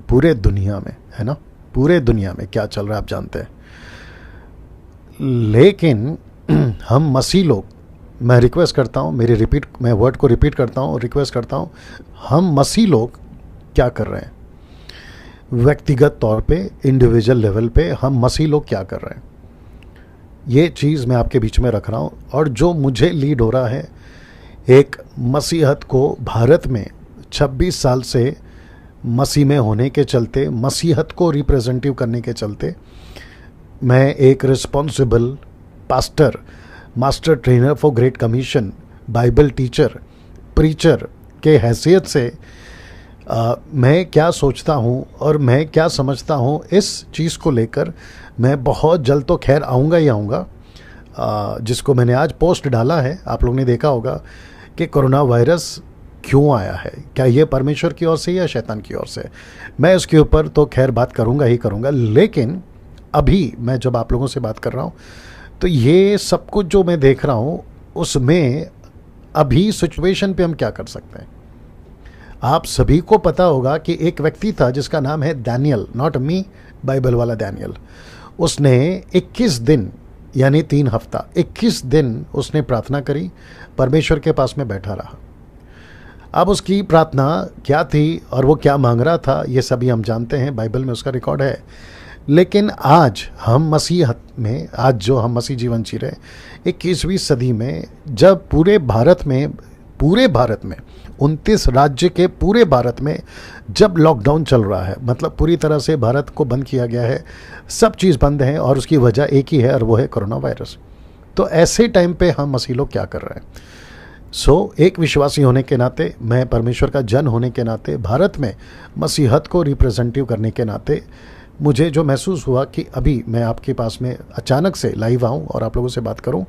पूरे दुनिया में, है ना, पूरे दुनिया में क्या चल रहा है आप जानते हैं। लेकिन हम मसीह लोग, मैं रिक्वेस्ट करता हूँ, मैं वर्ड को रिपीट करता हूँ और रिक्वेस्ट करता हूँ, हम मसीह लोग क्या कर रहे हैं व्यक्तिगत तौर पे, इंडिविजुअल लेवल पे हम मसीह लोग क्या कर रहे हैं, ये चीज़ मैं आपके बीच में रख रहा हूँ। और जो मुझे लीड हो रहा है एक मसीहत को भारत में 26 साल से मसीह में होने के चलते, मसीहत को रिप्रेजेंटिव करने के चलते, मैं एक responsible pastor, master trainer for great commission, Bible teacher, preacher के हैसियत से मैं क्या सोचता हूँ और मैं क्या समझता हूँ इस चीज़ को लेकर मैं बहुत जल्द तो खैर आऊँगा ही आऊँगा। जिसको मैंने आज पोस्ट डाला है, आप लोगों ने देखा होगा कि कोरोना वायरस क्यों आया है, क्या ये परमेश्वर की ओर से या शैतान की ओर से, मैं इसके ऊपर तो खैर बात करूँगा ही करूँगा। लेकिन अभी मैं जब आप लोगों से बात कर रहा हूँ तो ये सब कुछ जो मैं देख रहा हूँ उसमें अभी सिचुएशन पे हम क्या कर सकते हैं। आप सभी को पता होगा कि एक व्यक्ति था जिसका नाम है डैनियल, नॉट मी, बाइबल वाला डैनियल। उसने 21 दिन यानी 3 हफ्ता 21 दिन उसने प्रार्थना करी, परमेश्वर के पास में बैठा रहा। अब उसकी प्रार्थना क्या थी और वो क्या मांग रहा था ये सभी हम जानते हैं, बाइबल में उसका रिकॉर्ड है। लेकिन आज हम मसीहत में, आज जो हम मसीह जीवन जी रहे 21वीं सदी में, जब पूरे भारत में 29 राज्य के पूरे भारत में जब लॉकडाउन चल रहा है, मतलब पूरी तरह से भारत को बंद किया गया है, सब चीज़ बंद है और उसकी वजह एक ही है और वो है कोरोना वायरस। तो ऐसे टाइम पे हम मसीह लोग क्या कर रहे हैं। एक विश्वासी होने के नाते, मैं परमेश्वर का जन होने के नाते, भारत में मसीहत को रिप्रेजेंटिव करने के नाते मुझे जो महसूस हुआ कि अभी मैं आपके पास में अचानक से लाइव आऊँ और आप लोगों से बात करूँ,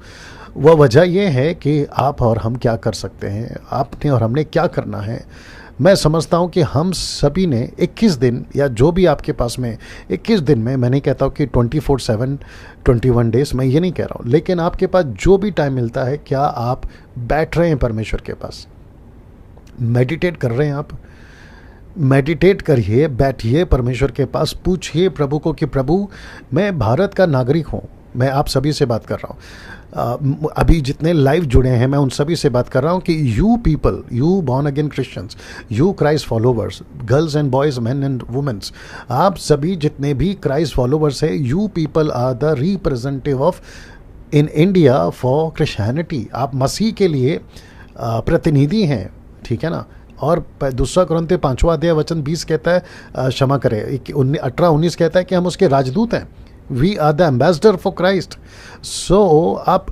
वह वजह यह है कि आप और हम क्या कर सकते हैं, आपने और हमने क्या करना है। मैं समझता हूँ कि हम सभी ने 21 दिन या जो भी आपके पास में 21 दिन में, मैं नहीं कहता हूँ कि 24/7 21 डेज़, मैं ये नहीं कह रहा हूँ, लेकिन आपके पास जो भी टाइम मिलता है, क्या आप बैठ रहे हैं परमेश्वर के पास, मेडिटेट कर रहे हैं। आप मेडिटेट करिए, बैठिए परमेश्वर के पास, पूछिए प्रभु को कि प्रभु मैं भारत का नागरिक हूँ। मैं आप सभी से बात कर रहा हूँ, अभी जितने लाइव जुड़े हैं मैं उन सभी से बात कर रहा हूँ कि you people, you born again Christians, you Christ followers, girls and boys, man and womens, आप सभी जितने भी क्राइस्ट फॉलोवर्स हैं, you people are the representative of in India for Christianity. आप मसीह के लिए प्रतिनिधि हैं, ठीक है ना। और 2 कुरिन्थियों 5वां अध्याय वचन 20 कहता है, क्षमा करें 18-19 कहता है कि हम उसके राजदूत हैं। We are the ambassador for Christ.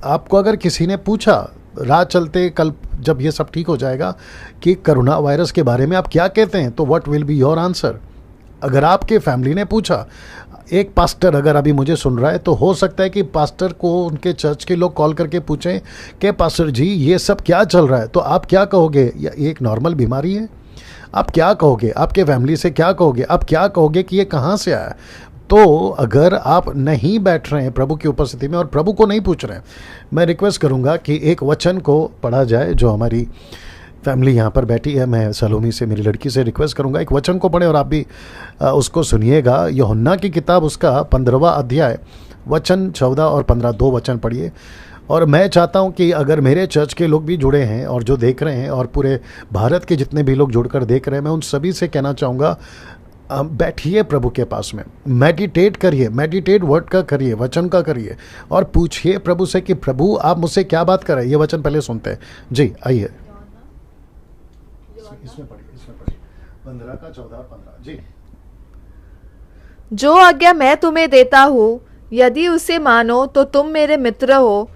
आपको अगर किसी ने पूछा राह चलते कल जब ये सब ठीक हो जाएगा कि कोरोना वायरस के बारे में आप क्या कहते हैं, तो what will be your answer. अगर आपके फैमिली ने पूछा, एक पास्टर अगर अभी मुझे सुन रहा है, तो हो सकता है कि पास्टर को उनके चर्च के लोग कॉल करके पूछें कि पास्टर जी ये सब क्या चल रहा है, तो आप क्या कहोगे, ये एक नॉर्मल बीमारी है, आप क्या कहोगे, आपके फैमिली से क्या कहोगे, आप क्या कहोगे कि ये कहाँ से आया। तो अगर आप नहीं बैठ रहे हैं प्रभु की उपस्थिति में और प्रभु को नहीं पूछ रहे हैं, मैं रिक्वेस्ट करूँगा कि एक वचन को पढ़ा जाए। जो हमारी फैमिली यहाँ पर बैठी है, मैं सलोमी से, मेरी लड़की से रिक्वेस्ट करूँगा एक वचन को पढ़े और आप भी उसको सुनिएगा। यूहन्ना की किताब उसका 15वां अध्याय वचन 14 और 15, 2 वचन पढ़िए। और मैं चाहता हूँ कि अगर मेरे चर्च के लोग भी जुड़े हैं और जो देख रहे हैं और पूरे भारत के जितने भी लोग जुड़कर देख रहे हैं, मैं उन सभी से कहना चाहूँगा बैठिए प्रभु के पास में, मेडिटेट करिए, मेडिटेट वर्ड का करिए, वचन का करिए और पूछिए प्रभु से कि प्रभु आप मुझसे क्या बात कर रहे हैं। ये वचन पहले सुनते हैं जी, आइए इसमें पढ़िए 15 का 14 15 जी। जो आज्ञा मैं तुम्हें देता हूँ, यदि उसे मानो तो तुम मेरे मित्र हो।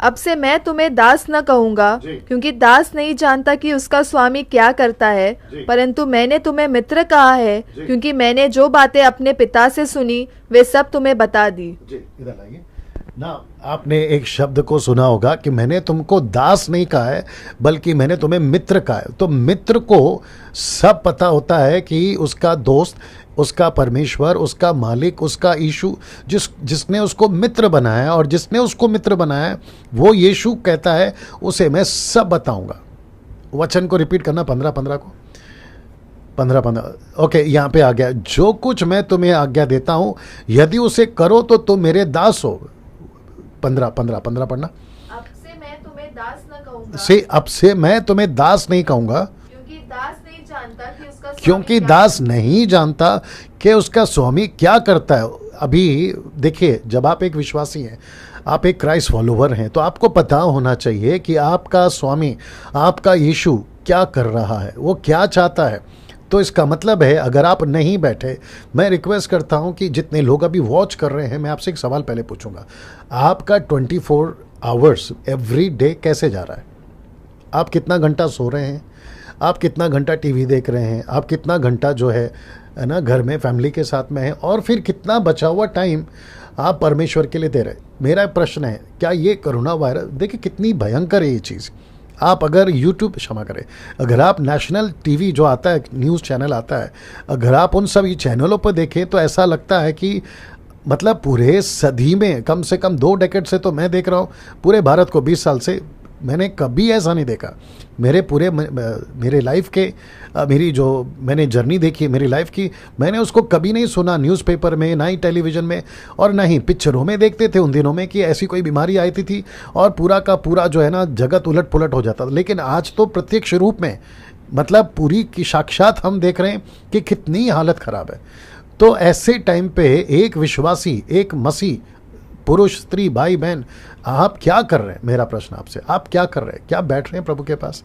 अब से मैं तुम्हें दास न कहूँगा, क्योंकि दास नहीं जानता कि उसका स्वामी क्या करता है, परंतु मैंने तुम्हें मित्र कहा है, क्योंकि मैंने जो बातें अपने पिता से सुनी वे सब तुम्हें बता दी। इधर लाइए ना। आपने एक शब्द को सुना होगा कि मैंने तुमको दास नहीं कहा है, बल्कि मैंने तुम्हें मित्र कहा है। तो मित्र को सब पता होता है कि उसका दोस्त, उसका परमेश्वर, उसका मालिक, उसका यीशु, जिसने उसको मित्र बनाया और जिसने उसको मित्र बनाया वो यीशु कहता है उसे मैं सब बताऊंगा। वचन को रिपीट करना 15-15 को। 15 ओके, यहाँ पे आ गया, जो कुछ मैं तुम्हें आज्ञा देता हूँ यदि उसे करो तो तुम मेरे दास हो। 15 पढ़ना। अब से मैं तुम्हें दास न कहूंगा, अब से मैं तुम्हें दास नहीं कहूंगा, क्योंकि दास नहीं जानता कि उसका स्वामी क्योंकि क्या दास नहीं जानता कि उसका स्वामी क्या करता है। अभी देखिए, जब आप एक विश्वासी हैं, आप एक क्राइस्ट फॉलोवर हैं, तो आपको पता होना चाहिए कि आपका स्वामी, आपका यीशु क्या कर रहा है, वो क्या चाहता है। तो इसका मतलब है, अगर आप नहीं बैठे, मैं रिक्वेस्ट करता हूं कि जितने लोग अभी वॉच कर रहे हैं, मैं आपसे एक सवाल पहले पूछूंगा, आपका 24 आवर्स एवरी डे कैसे जा रहा है? आप कितना घंटा सो रहे हैं? आप कितना घंटा टीवी देख रहे हैं? आप कितना घंटा जो है ना घर में फैमिली के साथ में है? और फिर कितना बचा हुआ टाइम आप परमेश्वर के लिए दे रहे हैं? मेरा प्रश्न है, क्या ये कोरोना वायरस, देखिए कितनी भयंकर है ये चीज़। आप अगर यूट्यूब, क्षमा करें, अगर आप नेशनल टीवी जो आता है, न्यूज़ चैनल आता है, अगर आप उन सभी चैनलों पर देखें तो ऐसा लगता है कि मतलब पूरे सदी में कम से कम 2 डेकेड से तो मैं देख रहा हूँ पूरे भारत को, 20 साल से मैंने कभी ऐसा नहीं देखा। मेरे लाइफ के मेरी जो मैंने जर्नी देखी मेरी लाइफ की, मैंने उसको कभी नहीं सुना न्यूज़पेपर में, ना ही टेलीविज़न में, और ना ही पिक्चरों में देखते थे उन दिनों में कि ऐसी कोई बीमारी आई थी और पूरा का पूरा जो है ना जगत उलट पुलट हो जाता था। लेकिन आज तो प्रत्यक्ष रूप में, मतलब पूरी की साक्षात हम देख रहे हैं कि कितनी हालत ख़राब है। तो ऐसे टाइम पे एक विश्वासी, एक मसीह, पुरुष, स्त्री, भाई, बहन, आप क्या कर रहे हैं? मेरा प्रश्न आपसे, आप क्या कर रहे हैं? क्या बैठ रहे हैं प्रभु के पास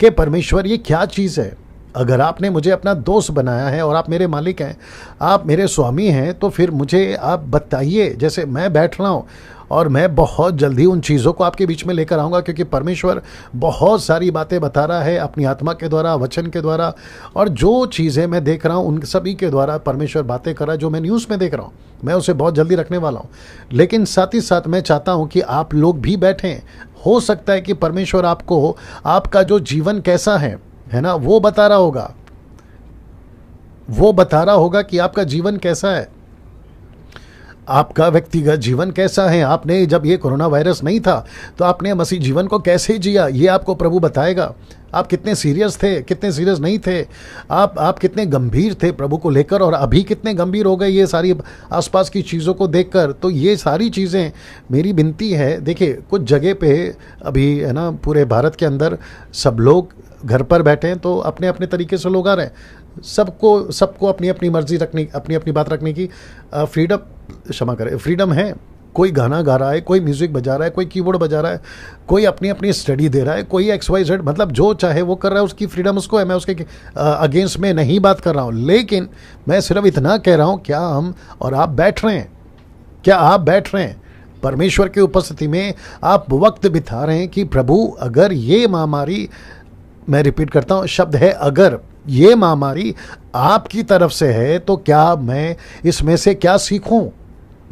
कि परमेश्वर ये क्या चीज़ है? अगर आपने मुझे अपना दोस्त बनाया है और आप मेरे मालिक हैं, आप मेरे स्वामी हैं, तो फिर मुझे आप बताइए। जैसे मैं बैठ रहा हूँ और मैं बहुत जल्दी उन चीज़ों को आपके बीच में लेकर आऊँगा, क्योंकि परमेश्वर बहुत सारी बातें बता रहा है अपनी आत्मा के द्वारा, वचन के द्वारा, और जो चीज़ें मैं देख रहा हूँ उन सभी के द्वारा परमेश्वर बातें कर रहा है। जो मैं न्यूज़ में देख रहा हूँ मैं उसे बहुत जल्दी रखने वाला हूँ। लेकिन साथ ही साथ मैं चाहता हूँ कि आप लोग भी बैठें। हो सकता है कि परमेश्वर आपको आपका जो जीवन कैसा है ना, वो बता रहा होगा, वो बता रहा होगा कि आपका जीवन कैसा है, आपका व्यक्तिगत जीवन कैसा है। आपने जब ये कोरोना वायरस नहीं था तो आपने मसीह जीवन को कैसे जिया, ये आपको प्रभु बताएगा। आप कितने सीरियस थे, कितने सीरियस नहीं थे, आप कितने गंभीर थे प्रभु को लेकर, और अभी कितने गंभीर हो गए ये सारी आसपास की चीज़ों को देखकर। तो ये सारी चीज़ें, मेरी विनती है, देखिए कुछ जगह पे अभी है ना पूरे भारत के अंदर सब लोग घर पर बैठे हैं, तो अपने अपने तरीके से लोग आ रहे हैं। सबको अपनी अपनी मर्जी रखने, अपनी अपनी बात रखने की फ्रीडम, क्षमा करें, फ्रीडम है। कोई गाना गा रहा है, कोई म्यूज़िक बजा रहा है, कोई कीबोर्ड बजा रहा है, कोई अपनी अपनी स्टडी दे रहा है, कोई XYZ, मतलब जो चाहे वो कर रहा है, उसकी फ्रीडम उसको है। मैं उसके अगेंस्ट में नहीं बात कर रहा हूँ, लेकिन मैं सिर्फ इतना कह रहा हूँ, क्या हम और आप बैठ रहे हैं? क्या आप बैठ रहे हैं परमेश्वर की उपस्थिति में? आप वक्त बिता रहे हैं कि प्रभु, अगर ये महामारी, मैं रिपीट करता हूँ शब्द है, अगर ये महामारी आपकी तरफ से है तो क्या मैं इसमें से क्या सीखूं?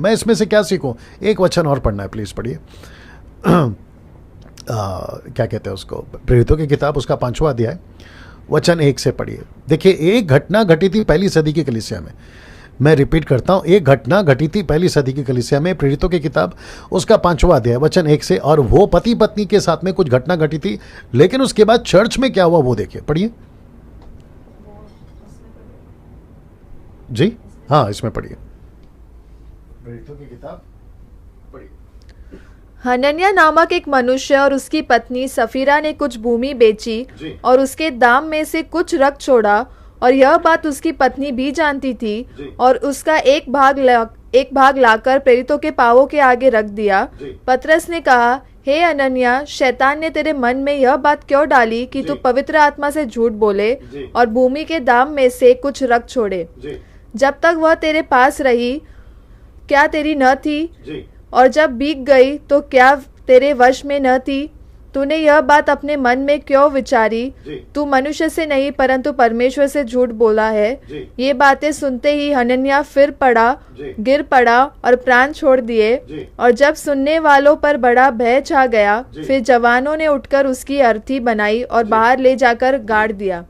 मैं इसमें से क्या सीखूं? एक वचन और पढ़ना है, प्लीज़ पढ़िए। क्या कहते हैं उसको, प्रेरितों की किताब, उसका 5वां अध्याय वचन 1 से पढ़िए। देखिए, एक घटना घटी थी पहली सदी की कलीसिया में। मैं रिपीट करता हूं, एक घटना घटी थी पहली सदी की कलीसिया में, प्रेरितों की किताब उसका 5वां अध्याय वचन 1 से। और वो पति पत्नी के साथ में कुछ घटना घटी थी, लेकिन उसके बाद चर्च में क्या हुआ वो देखिए, पढ़िए जी। हाँ, इसमें पढ़िए, प्रेरितों की किताब पढ़िए। हनन्याह नामक एक मनुष्य और उसकी पत्नी सफीरा ने कुछ भूमि बेची और उसके दाम में से कुछ रख छोड़ा, और यह बात उसकी पत्नी भी जानती थी, और उसका एक भाग लाकर प्रेरितों के पांवों के आगे रख दिया। पतरस ने कहा, हे अनन्याह, शैतान ने तेरे मन में यह बात क्यों डाली कि तू पवित्र आत्मा से झूठ बोले और भूमि के दाम में से कुछ रख छोड़े? जब तक वह तेरे पास रही क्या तेरी न थी, और जब बीत गई तो क्या तेरे वश में न थी? तूने यह बात अपने मन में क्यों विचारी? तू मनुष्य से नहीं परंतु परमेश्वर से झूठ बोला है। ये बातें सुनते ही हनन्याह गिर पड़ा और प्राण छोड़ दिए। और जब सुनने वालों पर बड़ा भय छा गया, फिर जवानों ने उठकर उसकी अर्थी बनाई और बाहर ले जाकर गाड़ दिया।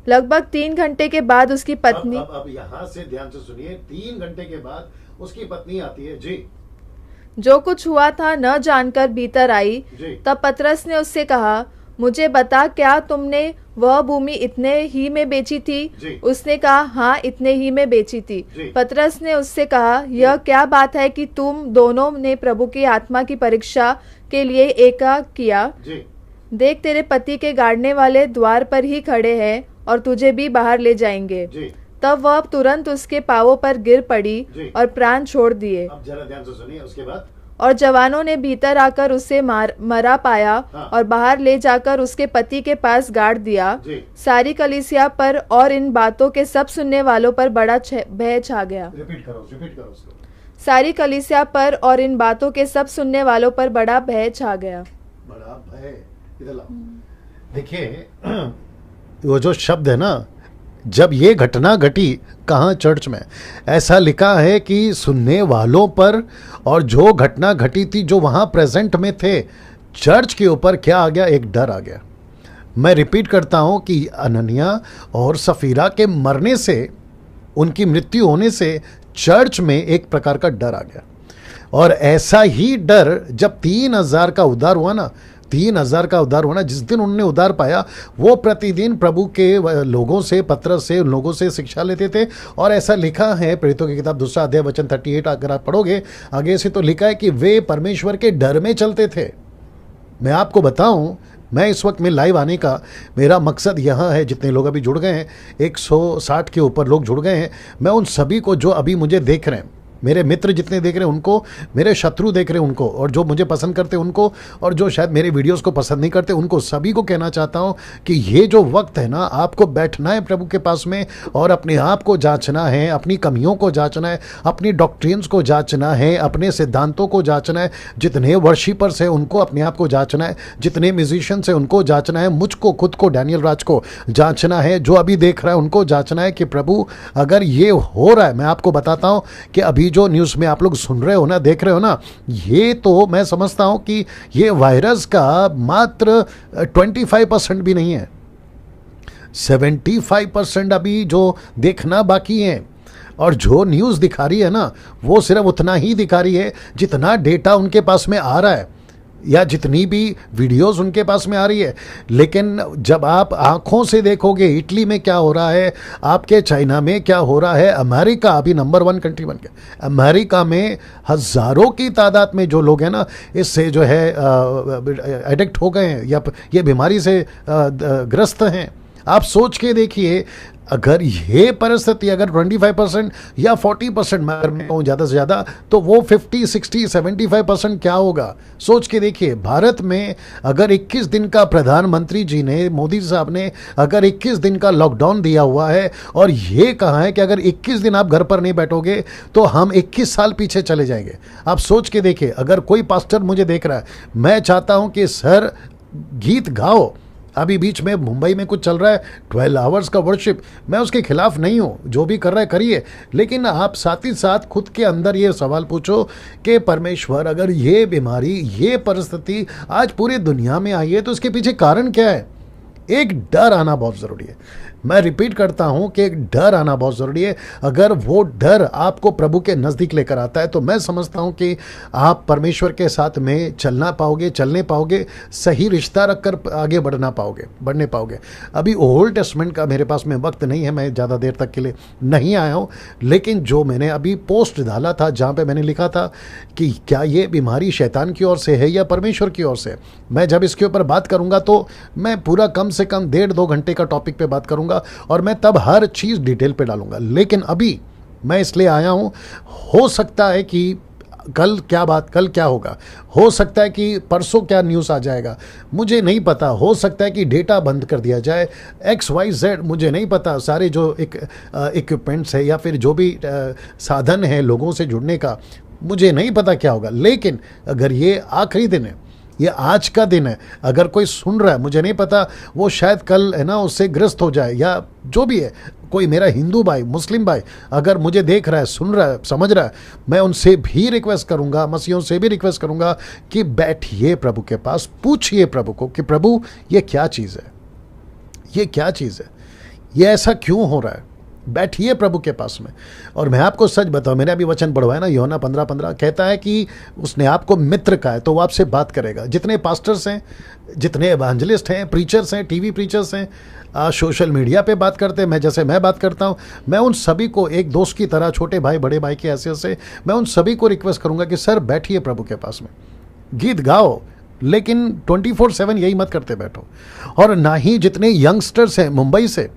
लगभग 3 घंटे के बाद उसकी पत्नी, अब यहाँ से ध्यान से सुनिए, 3 घंटे के बाद उसकी पत्नी आती है जी। जो कुछ हुआ था न जानकर भीतर आई। तब पतरस ने उससे कहा, मुझे बता, क्या तुमने वह भूमि इतने ही में बेची थी? उसने कहा, हाँ, इतने ही में बेची थी। पतरस ने उससे कहा, यह क्या बात है कि तुम दोनों ने प्रभु की आत्मा की परीक्षा के लिए एका किया? देख, तेरे पति के गाड़ने वाले द्वार पर ही खड़े हैं और तुझे भी बाहर ले जाएंगे। तब वह तुरंत उसके पांवों पर गिर पड़ी और प्राण छोड़ दिए। अब जरा ध्यान से सुनिए उसके बाद। और जवानों ने भीतर आकर उसे मरा पाया और बाहर ले जाकर उसके पति के पास गाड़ दिया। सारी कलीसिया पर और इन बातों के सब सुनने वालों पर बड़ा भय छा गया। रिपीट करो उसको। सारी कलीसिया पर और इन बातों के सब सुनने वालों पर बड़ा भय छा गया। बड़ा भय, इधर लाओ। देखिए, वो जो शब्द है ना, जब ये घटना घटी कहाँ, चर्च में, ऐसा लिखा है कि सुनने वालों पर, और जो घटना घटी थी जो वहाँ प्रेजेंट में थे, चर्च के ऊपर क्या आ गया? एक डर आ गया। मैं रिपीट करता हूँ कि अनन्या और सफीरा के मरने से, उनकी मृत्यु होने से चर्च में एक प्रकार का डर आ गया। और ऐसा ही डर जब 3000 का उद्धार हुआ ना, 3000 का उद्धार होना, जिस दिन उन्होंने उद्धार पाया, वो प्रतिदिन प्रभु के लोगों से, पतरस से, उन लोगों से शिक्षा लेते थे। और ऐसा लिखा है प्रेरितों की किताब 2 अध्याय वचन 38, अगर आप पढ़ोगे आगे से, तो लिखा है कि वे परमेश्वर के डर में चलते थे। मैं आपको बताऊं, मैं इस वक्त में लाइव आने का मेरा मकसद यहाँ है, जितने लोग अभी जुड़ गए हैं, 160 के ऊपर लोग जुड़ गए हैं, मैं उन सभी को जो अभी मुझे देख रहे हैं, मेरे मित्र जितने देख रहे हैं उनको, मेरे शत्रु देख रहे हैं उनको, और जो मुझे पसंद करते हैं उनको, और जो शायद मेरे वीडियोस को पसंद नहीं करते उनको, सभी को कहना चाहता हूं कि ये जो वक्त है ना, आपको बैठना है प्रभु के पास में और अपने आप को जांचना है, अपनी कमियों को जांचना है, अपनी डॉक्ट्रिन्स को जांचना है, अपने सिद्धांतों को जांचना है। जितने वर्शिपर्स हैं उनको अपने आप को जांचना है, जितने म्यूजिशियंस हैं उनको जांचना है, मुझको, खुद को, डैनियल राज को जांचना है, जो अभी देख रहा है उनको जांचना है कि प्रभु अगर ये हो रहा है, मैं आपको बताता हूँ कि अभी जो न्यूज़ में आप लोग सुन रहे हो ना, देख रहे हो ना, ये तो मैं समझता हूं कि ये वायरस का मात्र 25% भी नहीं है, 75% अभी जो देखना बाकी है। और जो न्यूज़ दिखा रही है ना, वो सिर्फ उतना ही दिखा रही है जितना डेटा उनके पास में आ रहा है, या जितनी भी वीडियोस उनके पास में आ रही है। लेकिन जब आप आंखों से देखोगे इटली में क्या हो रहा है, आपके चाइना में क्या हो रहा है, अमेरिका अभी नंबर 1 कंट्री बन गया, अमेरिका में हज़ारों की तादाद में जो लोग हैं ना, इससे जो है एडिक्ट हो गए हैं या ये बीमारी से ग्रस्त हैं। आप सोच के देखिए, अगर ये परिस्थिति, अगर 25% या 40%, मैं कहूँ ज़्यादा से ज़्यादा, तो वो 50, 60, 75% क्या होगा? सोच के देखिए। भारत में अगर 21 दिन का प्रधानमंत्री जी ने, मोदी साहब ने अगर 21 दिन का लॉकडाउन दिया हुआ है, और ये कहा है कि अगर 21 दिन आप घर पर नहीं बैठोगे तो हम 21 साल पीछे चले जाएंगे। आप सोच के देखिए, अगर कोई पास्टर मुझे देख रहा है, मैं चाहता हूँ कि सर गीत गाओ। अभी बीच में मुंबई में कुछ चल रहा है 12 आवर्स का वर्शिप, मैं उसके खिलाफ नहीं हूँ, जो भी कर रहा है करिए, लेकिन आप साथ ही साथ खुद के अंदर ये सवाल पूछो कि परमेश्वर, अगर ये बीमारी, ये परिस्थिति आज पूरी दुनिया में आई है तो इसके पीछे कारण क्या है? एक डर आना बहुत ज़रूरी है। मैं रिपीट करता हूं कि एक डर आना बहुत ज़रूरी है। अगर वो डर आपको प्रभु के नज़दीक लेकर आता है तो मैं समझता हूं कि आप परमेश्वर के साथ में चलना पाओगे, चलने पाओगे, सही रिश्ता रखकर आगे बढ़ने पाओगे। अभी ओल्ड टेस्टमेंट का मेरे पास में वक्त नहीं है, मैं ज़्यादा देर तक के लिए नहीं आया हूँ, लेकिन जो मैंने अभी पोस्ट डाला था जहाँ पर मैंने लिखा था कि क्या ये बीमारी शैतान की ओर से है या परमेश्वर की ओर से, मैं जब इसके ऊपर बात करूँगा तो मैं पूरा कम से कम 1.5-2 घंटे का टॉपिक पे बात करूँगा और मैं तब हर चीज़ डिटेल पे डालूंगा। लेकिन अभी मैं इसलिए आया हूँ, हो सकता है कि कल क्या होगा, हो सकता है कि परसों क्या न्यूज़ आ जाएगा, मुझे नहीं पता। हो सकता है कि डेटा बंद कर दिया जाए, XYZ, मुझे नहीं पता। सारे जो इक्विपमेंट्स है या फिर जो भी साधन है लोगों से जुड़ने का, मुझे नहीं पता क्या होगा। लेकिन अगर ये आखिरी दिन है, ये आज का दिन है, अगर कोई सुन रहा है, मुझे नहीं पता, वो शायद कल है ना उससे ग्रस्त हो जाए, या जो भी है, कोई मेरा हिंदू भाई, मुस्लिम भाई अगर मुझे देख रहा है, सुन रहा है, समझ रहा है, मैं उनसे भी रिक्वेस्ट करूंगा, मसीहों से भी रिक्वेस्ट करूंगा कि बैठिए प्रभु के पास, पूछिए प्रभु को कि प्रभु ये क्या चीज़ है, ये क्या चीज़ है, ये ऐसा क्यों हो रहा है, बैठिए प्रभु के पास में। और मैं आपको सच बताऊं, मैंने अभी वचन पढ़वाया ना, यूहन्ना 15:15 कहता है कि उसने आपको मित्र कहा है तो वो आपसे बात करेगा। जितने पास्टर्स हैं, जितने एवांजलिस्ट हैं, प्रीचर्स हैं, टीवी प्रीचर्स हैं, सोशल मीडिया पे बात करते हैं, मैं बात करता हूं, मैं उन सभी को एक दोस्त की तरह, छोटे भाई बड़े भाई के हैसियत से मैं उन सभी को रिक्वेस्ट करूंगा कि सर बैठिए प्रभु के पास में, गीत गाओ, लेकिन 24/7 यही मत करते बैठो। और ना ही जितने यंगस्टर्स हैं मुंबई से,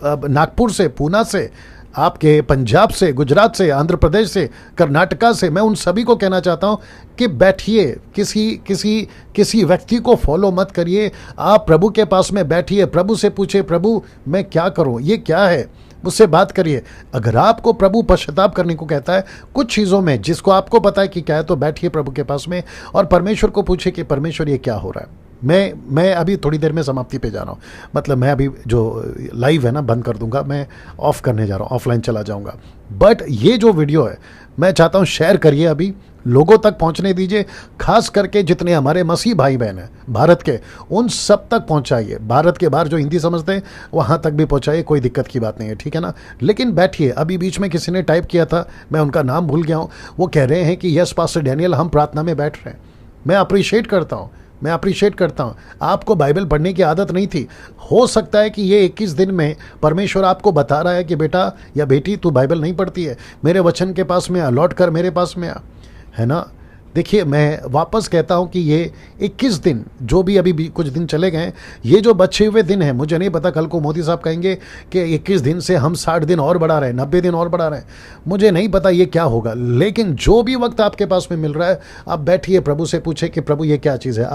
नागपुर से, पूना से, आपके पंजाब से, गुजरात से, आंध्र प्रदेश से, कर्नाटका से, मैं उन सभी को कहना चाहता हूं कि बैठिए, किसी व्यक्ति को फॉलो मत करिए, आप प्रभु के पास में बैठिए, प्रभु से पूछिए प्रभु मैं क्या करूं, ये क्या है, मुझसे बात करिए। अगर आपको प्रभु पश्चाताप करने को कहता है कुछ चीज़ों में जिसको आपको पता है कि क्या है, तो बैठिए प्रभु के पास में और परमेश्वर को पूछिए कि परमेश्वर ये क्या हो रहा है। मैं अभी थोड़ी देर में समाप्ति पे जा रहा हूँ, मतलब मैं अभी जो लाइव है ना बंद कर दूंगा, मैं ऑफ करने जा रहा हूँ, ऑफलाइन चला जाऊंगा। बट ये जो वीडियो है मैं चाहता हूँ शेयर करिए, अभी लोगों तक पहुँचने दीजिए, खास करके जितने हमारे मसीह भाई बहन हैं भारत के, उन सब तक पहुँचाइए। भारत के बाहर जो हिंदी समझते हैं वहाँ तक भी पहुँचाइए, कोई दिक्कत की बात नहीं है, ठीक है ना। लेकिन बैठिए। अभी बीच में किसी ने टाइप किया था, मैं उनका नाम भूल गया हूँ, वो कह रहे हैं कि यस पास्टर डैनियल हम प्रार्थना में बैठ रहे हैं। मैं अप्रिशिएट करता हूँ। आपको बाइबल पढ़ने की आदत नहीं थी, हो सकता है कि ये 21 दिन में परमेश्वर आपको बता रहा है कि बेटा या बेटी तू बाइबल नहीं पढ़ती है, मेरे वचन के पास में आ, लौट कर मेरे पास में आ, है ना। देखिए मैं वापस कहता हूं कि ये 21 दिन जो भी अभी कुछ दिन चले गए, ये जो बचे हुए दिन हैं, मुझे नहीं पता कल को मोदी साहब कहेंगे कि 21 दिन से हम 60 दिन और बढ़ा रहे हैं, 90 दिन और बढ़ा रहे हैं, मुझे नहीं पता ये क्या होगा। लेकिन जो भी वक्त आपके पास में मिल रहा है, आप बैठिए, प्रभु से पूछे कि प्रभु ये क्या चीज़ है।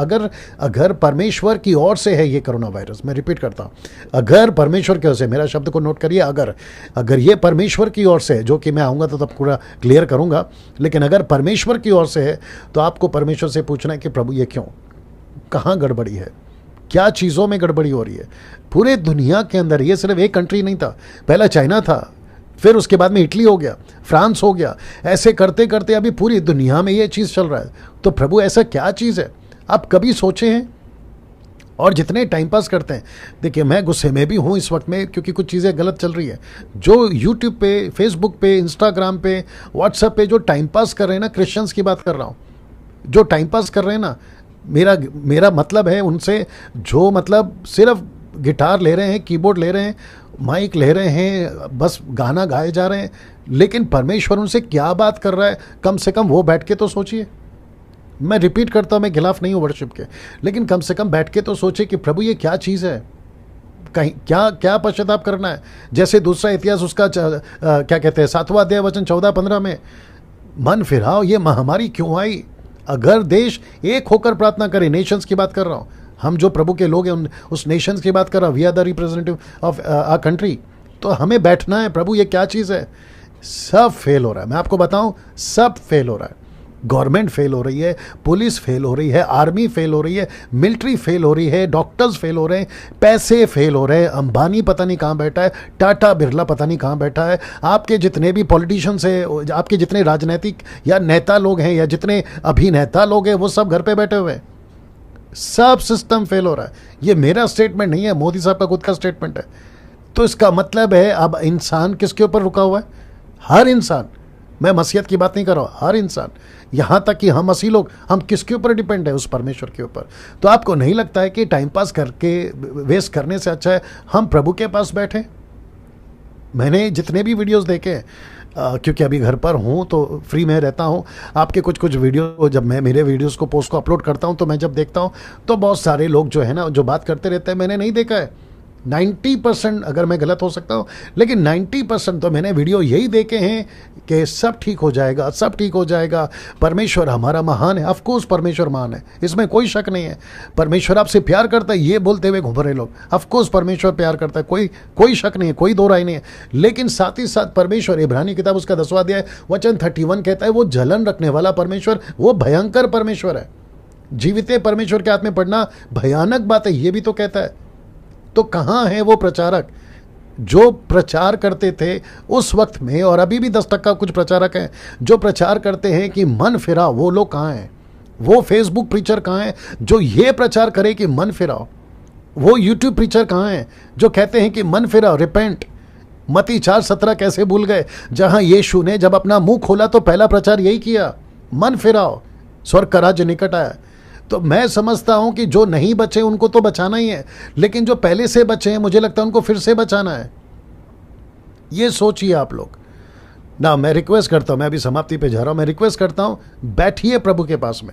अगर परमेश्वर की ओर से है ये कोरोना वायरस, मैं रिपीट करता हूँ, अगर परमेश्वर की ओर से, मेरा शब्द को नोट करिए, अगर ये परमेश्वर की ओर से, जो कि मैं आऊँगा तो तब पूरा क्लियर करूँगा, लेकिन अगर परमेश्वर की ओर से है तो आपको परमेश्वर से पूछना है कि प्रभु ये क्यों, कहाँ गड़बड़ी है, क्या चीज़ों में गड़बड़ी हो रही है। पूरे दुनिया के अंदर ये सिर्फ एक कंट्री नहीं था, पहला चाइना था, फिर उसके बाद में इटली हो गया, फ्रांस हो गया, ऐसे करते करते अभी पूरी दुनिया में ये चीज़ चल रहा है। तो प्रभु ऐसा क्या चीज़ है, आप कभी सोचे हैं? और जितने टाइम पास करते हैं, देखिए मैं गुस्से में भी हूँ इस वक्त में, क्योंकि कुछ चीज़ें गलत चल रही है। जो यूट्यूब पे, फेसबुक पे, इंस्टाग्राम पे, व्हाट्सएप पे जो टाइम पास कर रहे हैं ना, क्रिश्चियंस की बात कर रहा हूँ, जो टाइम पास कर रहे हैं ना, मेरा मतलब है उनसे जो मतलब सिर्फ गिटार ले रहे हैं, कीबोर्ड ले रहे हैं, माइक ले रहे हैं, बस गाना गाए जा रहे हैं, लेकिन परमेश्वर उनसे क्या बात कर रहा है, कम से कम वो बैठ के तो सोचिए। मैं रिपीट करता हूँ, मैं खिलाफ नहीं हूँ वर्शिप के, लेकिन कम से कम बैठ के तो सोचिए कि प्रभु ये क्या चीज़ है, कहीं क्या पश्चाताप करना है। जैसे दूसरा इतिहास उसका क्या कहते हैं 7वां अध्याय वचन 14-15 में, मन फिराओ, ये महामारी क्यों आई। अगर देश एक होकर प्रार्थना करे, नेशंस की बात कर रहा हूँ, हम जो प्रभु के लोग हैं उस नेशंस की बात कर रहा हूँ, we are the representative of our country, तो हमें बैठना है, प्रभु ये क्या चीज़ है। सब फेल हो रहा है, मैं आपको बताऊं, सब फेल हो रहा है। गवर्नमेंट फेल हो रही है, पुलिस फेल हो रही है, आर्मी फेल हो रही है, मिलिट्री फेल हो रही है, डॉक्टर्स फेल हो रहे हैं, पैसे फेल हो रहे हैं, अंबानी पता नहीं कहाँ बैठा है, टाटा बिरला पता नहीं कहाँ बैठा है, आपके जितने भी पॉलिटिशियंस हैं, आपके जितने राजनीतिक या नेता लोग हैं या जितने अभिनेता लोग हैं, वो सब घर पे बैठे हुए हैं। सब सिस्टम फेल हो रहा है। ये मेरा स्टेटमेंट नहीं है, मोदी साहब का खुद का स्टेटमेंट है। तो इसका मतलब है अब इंसान किसके ऊपर रुका हुआ है? हर इंसान। मैं मसीहत की बात नहीं कर रहा हूँ, हर इंसान, यहाँ तक कि हम मसीह लोग, हम किसके ऊपर डिपेंड है? उस परमेश्वर के ऊपर। तो आपको नहीं लगता है कि टाइम पास करके वेस्ट करने से अच्छा है हम प्रभु के पास बैठें? मैंने जितने भी वीडियोस देखे हैं, क्योंकि अभी घर पर हूँ तो फ्री में रहता हूँ, आपके कुछ वीडियो जब मैं मेरे वीडियोस को पोस्ट को अपलोड करता हूँ तो मैं जब देखता हूँ तो बहुत सारे लोग जो है ना, जो बात करते रहते हैं, मैंने नहीं देखा है 90%, अगर मैं गलत हो सकता हूँ, लेकिन 90% तो मैंने वीडियो यही देखे हैं कि सब ठीक हो जाएगा, सब ठीक हो जाएगा, परमेश्वर हमारा महान है। ऑफकोर्स परमेश्वर महान है, इसमें कोई शक नहीं है। परमेश्वर आपसे प्यार करता है, ये बोलते हुए घूम रहे लोग, ऑफकोर्स परमेश्वर प्यार करता है, कोई शक नहीं है, कोई दो राय नहीं है। लेकिन साथ ही साथ परमेश्वर, इब्रानी किताब उसका 10वां अध्याय वचन 31 कहता है, वो जलन रखने वाला परमेश्वर, वो भयंकर परमेश्वर है। जीवित परमेश्वर के हाथ में पड़ना भयानक बात है, ये भी तो कहता है। तो कहाँ है वो प्रचारक जो प्रचार करते थे उस वक्त में, और अभी भी 10% कुछ प्रचारक हैं जो प्रचार करते हैं कि मन फिराओ? वो लोग कहाँ हैं? वो फेसबुक प्रीचर कहाँ हैं जो ये प्रचार करे कि मन फिराओ? वो यूट्यूब प्रीचर कहाँ हैं जो कहते हैं कि मन फिराओ, रिपेंट? मत्ती 4:17 कैसे भूल गए, जहां यीशु ने जब अपना मुंह खोला तो पहला प्रचार यही किया, मन फिराओ, स्वर्ग का राज्य निकट आया। तो मैं समझता हूं कि जो नहीं बचे उनको तो बचाना ही है, लेकिन जो पहले से बचे हैं मुझे लगता है उनको फिर से बचाना है। ये सोचिए आप लोग ना। मैं रिक्वेस्ट करता हूं, मैं अभी समाप्ति पे जा रहा हूं, मैं रिक्वेस्ट करता हूं बैठिए प्रभु के पास में।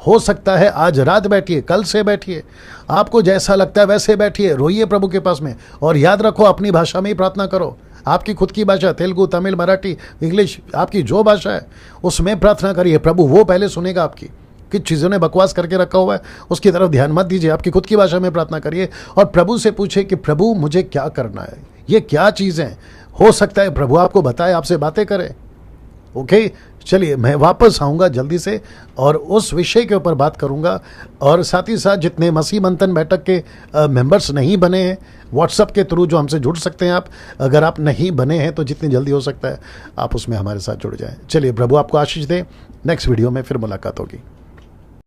हो सकता है आज रात बैठिए, कल से बैठिए, आपको जैसा लगता है वैसे बैठिए, रोइए प्रभु के पास में। और याद रखो अपनी भाषा में ही प्रार्थना करो, आपकी खुद की भाषा, तेलुगु, तमिल, मराठी, इंग्लिश, आपकी जो भाषा है उसमें प्रार्थना करिए। प्रभु वो पहले सुनेगा आपकी। किस चीज़ों ने बकवास करके रखा हुआ है उसकी तरफ ध्यान मत दीजिए, आपकी खुद की भाषा में प्रार्थना करिए और प्रभु से पूछे कि प्रभु मुझे क्या करना है, ये क्या चीज़ें। हो सकता है प्रभु आपको बताए, आपसे बातें करें। ओके, चलिए मैं वापस आऊँगा जल्दी से और उस विषय के ऊपर बात करूँगा। और साथ ही साथ जितने मसीह मंथन बैठक के मेंबर्स नहीं बने हैं व्हाट्सएप के थ्रू जो हमसे जुड़ सकते हैं, आप अगर आप नहीं बने हैं तो जितनी जल्दी हो सकता है आप उसमें हमारे साथ जुड़ जाएं। चलिए प्रभु आपको आशीष दे। नेक्स्ट वीडियो में फिर मुलाकात होगी।